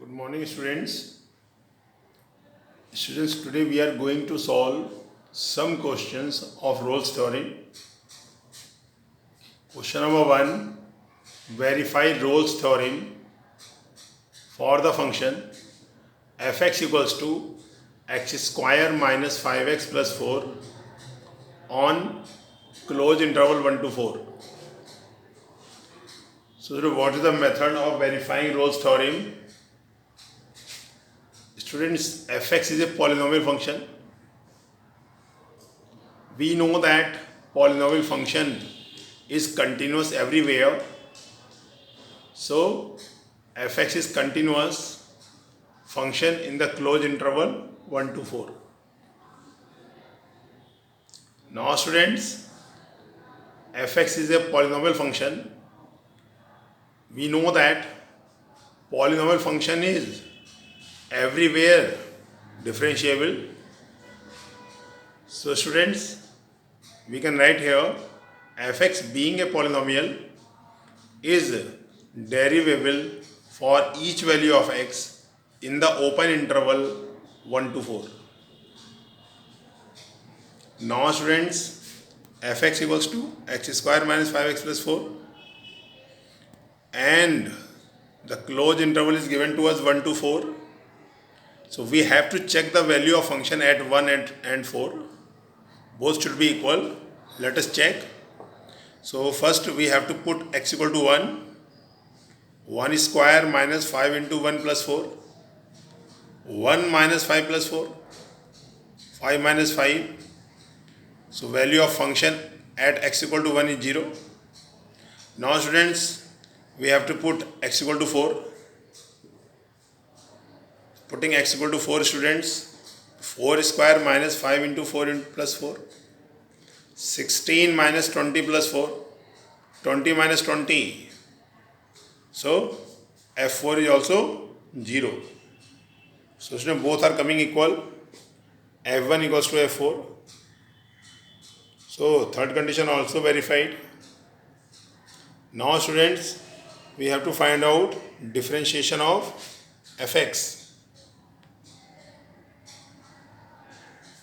Good morning, students. Students, today we are going to solve some questions of Rolle's theorem. Question number 1. Verify Rolle's theorem for the function fx equals to x square minus 5x plus 4 on closed interval 1 to 4. So, what is the method of verifying Rolle's theorem? Students, fx is a polynomial function. We know that polynomial function is continuous everywhere. So, fx is continuous function in the closed interval 1 to 4. Now students, fx is a polynomial function. We know that polynomial function is everywhere differentiable. So students, we can write here fx being a polynomial is derivable for each value of x in the open interval 1 to 4. Now students, fx equals to x square minus 5x plus 4 and the closed interval is given to us 1 to 4. So we have to check the value of function at 1 and 4. Both should be equal. Let us check. So first we have to put x equal to 1. 1 square minus 5 into 1 plus 4. 1 minus 5 plus 4. 5 minus 5. So value of function at x equal to 1 is 0. Now students, we have to put x equal to 4. Putting x equal to 4 students, 4 square minus 5 into 4 plus 4. 16 minus 20 plus 4. 20 minus 20. So f4 is also 0. So students, both are coming equal. f1 equals to f4. So third condition also verified. Now students, we have to find out differentiation of fx.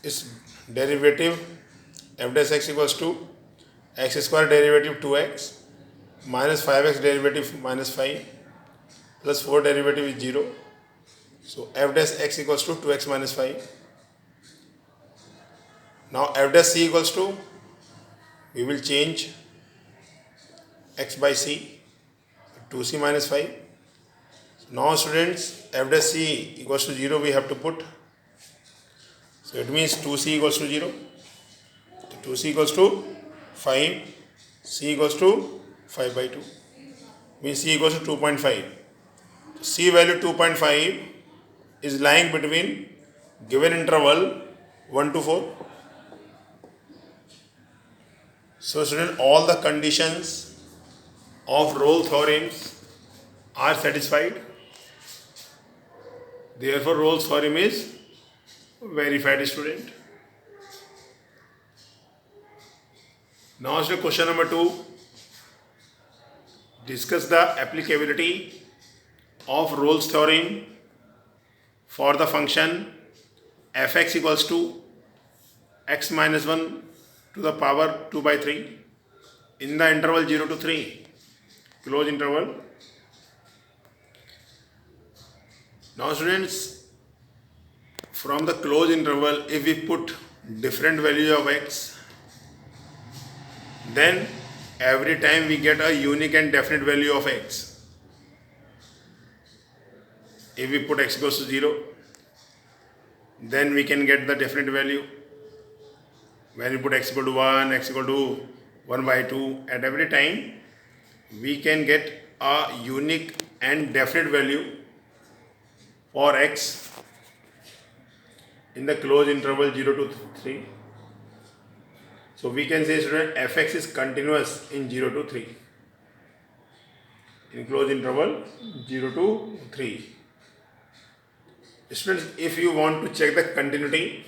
Its derivative f dash x equals to x square derivative 2x minus 5x derivative minus 5 plus 4 derivative is 0. So f dash x equals to 2x minus 5. Now f dash c equals to, we will change x by c, 2c minus 5. Now students, f dash c equals to 0 we have to put. So it means 2c equals to 0. 2c equals to 5. c equals to 5 by 2. Means c equals to 2.5. C value 2.5 is lying between given interval 1 to 4. So student, all the conditions of Rolle theorems are satisfied. Therefore Rolle's theorem is verified, student. Now question number 2. Discuss the applicability of Rolle's theorem for the function fx equals to x minus 1 to the power 2 by 3 in the interval 0 to 3, closed interval. Now students, from the closed interval, if we put different value of x, then every time we get a unique and definite value of x. If we put x equals to 0, then we can get the definite value. When we put x equal to 1, x equal to 1 by 2, at every time we can get a unique and definite value for x in the closed interval 0 to 3. So we can say student fx is continuous in 0 to 3. In closed interval 0 to 3. Students, if you want to check the continuity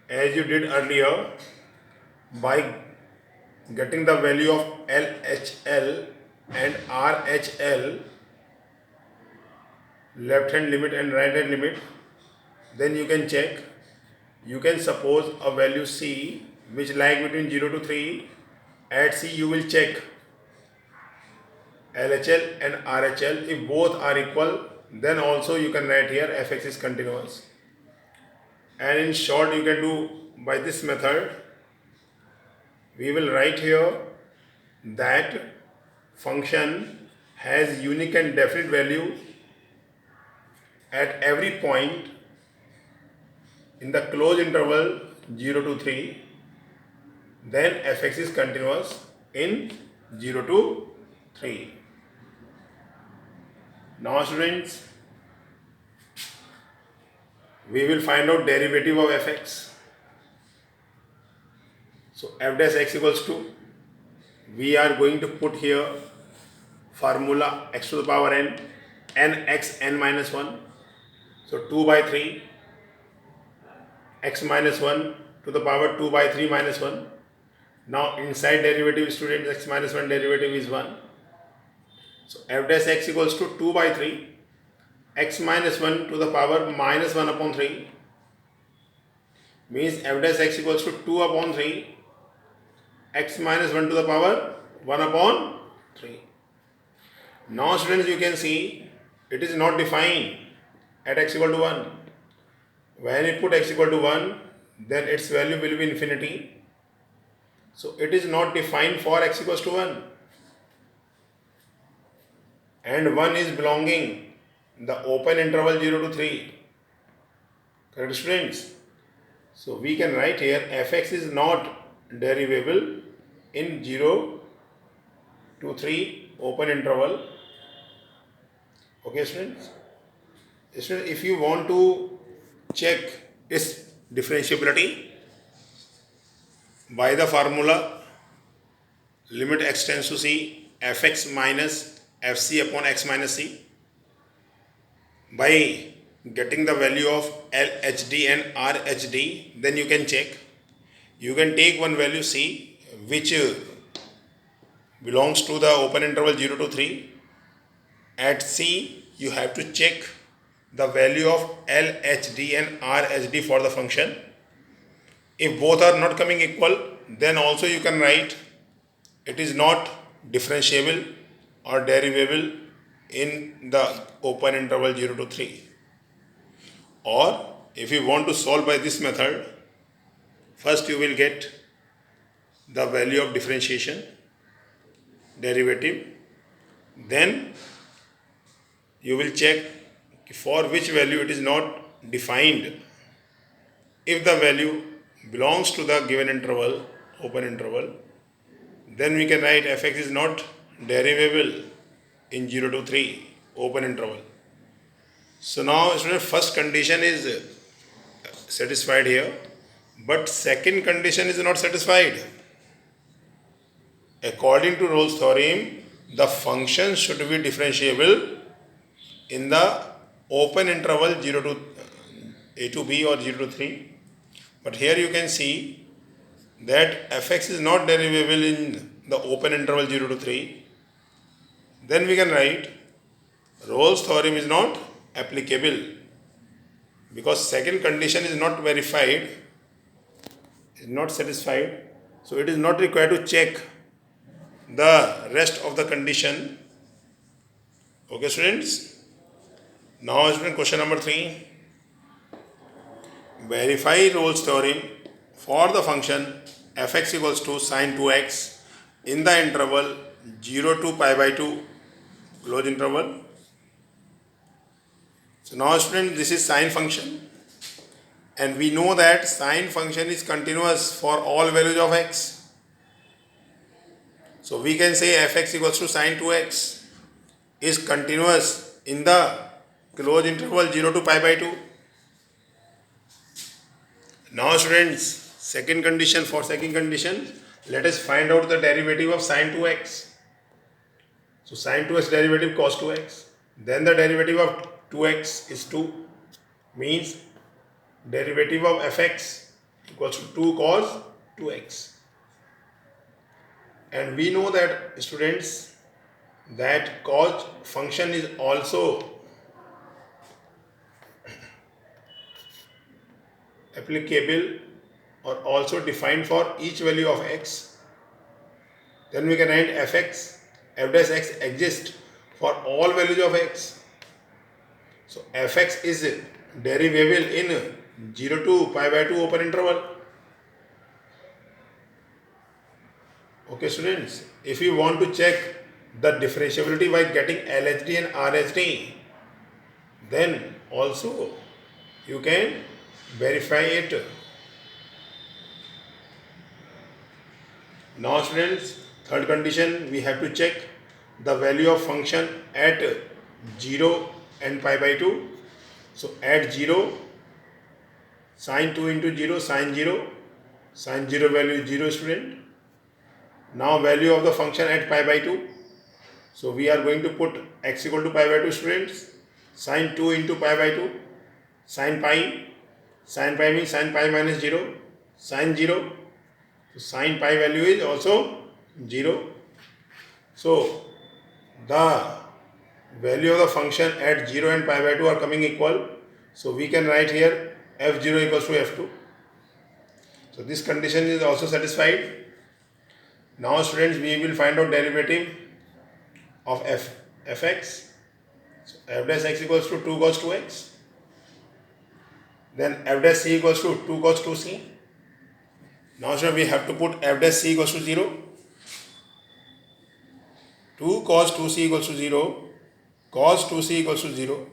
as you did earlier by getting the value of LHL and RHL, left hand limit and right hand limit, then you can check. You can suppose a value C which lie between 0 to 3. At C you will check LHL and RHL. If both are equal, then also you can write here fx is continuous. And in short, you can do by this method. We will write here that function has unique and definite value at every point in the closed interval 0 to 3. Then fx is continuous in 0 to 3. Now students, we will find out derivative of fx. So f dash x equals to, we are going to put here formula x to the power n x n minus 1. So 2 by 3 x minus 1 to the power 2 by 3 minus 1. Now inside derivative, students, x minus 1 derivative is 1. So f dash x equals to 2 by 3 x minus 1 to the power minus 1 upon 3, means f dash x equals to 2 upon 3 x minus 1 to the power 1 upon 3. Now students, you can see it is not defined at x equal to 1. When you put x equal to 1, then its value will be infinity. So it is not defined for x equals to 1. And 1 is belonging the open interval 0 to 3. Correct students? So we can write here fx is not derivable in 0 to 3 open interval. Okay students? Students, if you want to check its differentiability by the formula limit x tends to c fx minus fc upon x minus c, by getting the value of LHD and RHD, then you can check. You can take one value C which belongs to the open interval 0 to 3. At C you have to check the value of LHD and RHD for the function. If both are not coming equal, then also you can write it is not differentiable or derivable in the open interval 0 to 3. Or if you want to solve by this method, first you will get the value of differentiation, derivative, then you will check for which value it is not defined. If the value belongs to the given interval, open interval, then we can write fx is not derivable in 0 to 3 open interval. So now student, first condition is satisfied here, but second condition is not satisfied. According to Rolle's theorem, the function should be differentiable in the open interval 0 to a to b or 0 to 3. But here you can see that fx is not derivable in the open interval 0 to 3. Then we can write Rolle's theorem is not applicable because second condition is not verified, is not satisfied. So it is not required to check the rest of the condition. Okay students. Now student, question number 3. Verify Rolle's theorem for the function fx equals to sine 2x in the interval 0 to pi by 2 closed interval. So now student, this is sine function and we know that sine function is continuous for all values of x. So we can say fx equals to sine 2x is continuous in the closed interval 0 to pi by 2. Now students, second condition, let us find out the derivative of sine 2x. So sine 2x derivative cos 2x. Then the derivative of 2x is 2, means derivative of fx equals to 2 cos 2x. And we know that students, that cos function is also applicable or also defined for each value of x, then we can write fx, f dash x exists for all values of x. So fx is derivable in 0 to pi by 2 open interval. Okay students, if you want to check the differentiability by getting LHD and RHD, then also you can verify it. Now students, third condition, we have to check the value of function at 0 and pi by 2. So at 0, sine 2 into 0, sine 0. Sine 0 value is 0 student. Now value of the function at pi by 2. So we are going to put x equal to pi by 2 students. Sine 2 into pi by 2. Sine pi. Sine pi means sine pi minus 0. Sine 0. So sine pi value is also 0. So the value of the function at 0 and pi by 2 are coming equal. So we can write here f0 equals to f2. So this condition is also satisfied. Now students, we will find out derivative of fx. So f dash x equals to 2 cos 2x. Then f dash c equals to 2 cos 2c. Now students, we have to put f dash c equals to 0. 2 cos 2c equals to 0. Cos 2c equals to 0.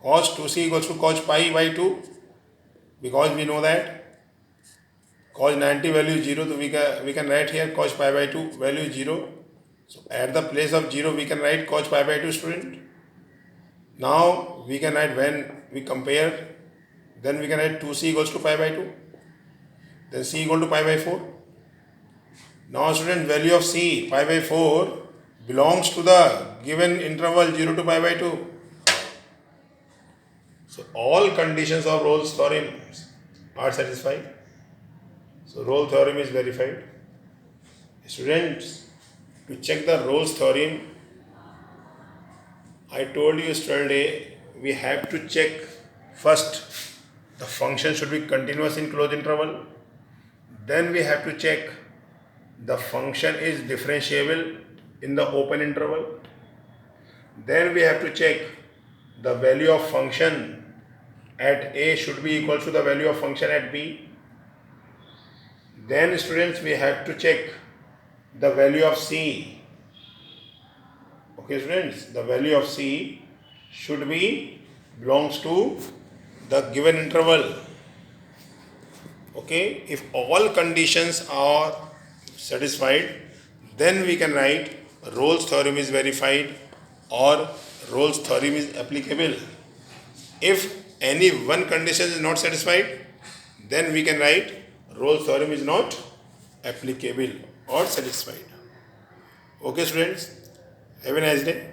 Cos 2c equals to cos pi by 2, because we know that cos 90 value is 0, so we can write here cos pi by 2 value is 0. So at the place of 0 we can write cos pi by 2 student. Now we can write, when we compare, then we can write 2c equals to pi by 2, then c equal to pi by 4. Now student, value of c, pi by 4, belongs to the given interval 0 to pi by 2. So all conditions of Rolle's theorem are satisfied. So Rolle's theorem is verified. Students, to check the Rolle's theorem, I told you yesterday, we have to check first the function should be continuous in closed interval. Then we have to check the function is differentiable in the open interval. Then we have to check the value of function at a should be equal to the value of function at b. Then students, we have to check the value of c. Okay students, the value of c should be belongs to the given interval. Okay, if all conditions are satisfied, then we can write Rolle's theorem is verified or Rolle's theorem is applicable. If any one condition is not satisfied, then we can write Rolle's theorem is not applicable or satisfied. Okay students, have a nice day.